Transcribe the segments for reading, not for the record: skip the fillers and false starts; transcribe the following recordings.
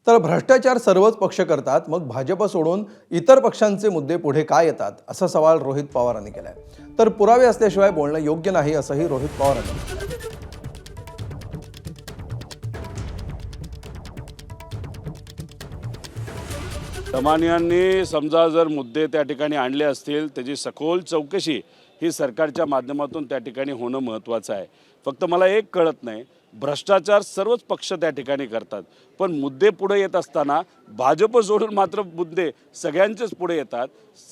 तर भ्रष्टाचार सर्वच पक्ष करतात, मग भाजप सोडून इतर पक्षांचे मुद्दे पुढे का येतात, असा सवाल रोहित पवारांनी केलाय. तर पुरावे असल्याशिवाय बोलणं योग्य नाही, असंही रोहित पवारांनी म्हटलंय. सामान्यांनी समजा जर मुद्दे त्या ठिकाणी आणले असतील, त्याची सखोल चौकशी ही सरकारच्या माध्यमातून त्या ठिकाणी होणं महत्त्वाचं आहे. फक्त मला एक कळत नाही, भ्रष्टाचार सर्वच पक्ष त्या ठिकाणी करतात, पण मुद्दे पुढे येत असताना भाजप सोडून मात्र मुद्दे सगळ्यांचेच पुढे येतात.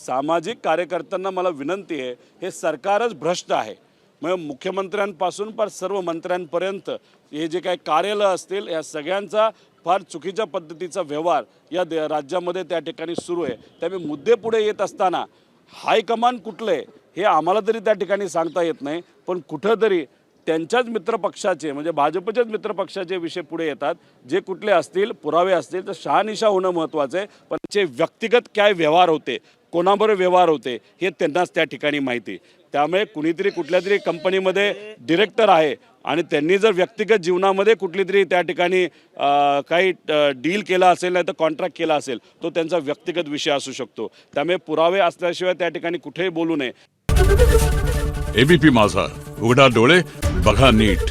सामाजिक कार्यकर्त्यांना मला विनंती आहे, हे सरकारच भ्रष्ट आहे. मग मुख्यमंत्र्यांपासून फार सर्व मंत्र्यांपर्यंत हे जे काही कार्यालय असतील, या सगळ्यांचा फार चुकीच्या पद्धतीचा व्यवहार या राज्यामध्ये त्या ठिकाणी सुरू आहे. त्यामुळे मुद्दे पुढे येत असताना हायकमान कुठलं आहे हे आम्हाला तरी त्या ठिकाणी सांगता येत नाही, पण कुठंतरी त्यांच्याच मित्रपक्षाचे म्हणजे भाजपच्याच मित्रपक्षाचे विषय पुढे येतात. जे कुठले असतील, पुरावे असतील तर शहानिशा होणं महत्त्वाचं आहे, पण जे व्यक्तिगत काय व्यवहार होते, कोणाबरोबर व्यवहार होते हे त्यांनाच त्या ठिकाणी माहिती. त्यामुळे कुणीतरी कुठल्या तरी कंपनीमध्ये डिरेक्टर आहे आणि त्यांनी जर व्यक्तिगत जीवनामध्ये कुठली तरी त्या ठिकाणी काही डील केला असेल, नाही तर कॉन्ट्रॅक्ट केला असेल, तो त्यांचा व्यक्तिगत विषय असू शकतो. त्यामुळे पुरावे असल्याशिवाय त्या ठिकाणी कुठेही बोलू नये. एबीपी माझा, उघडा डोळे बघा नीट.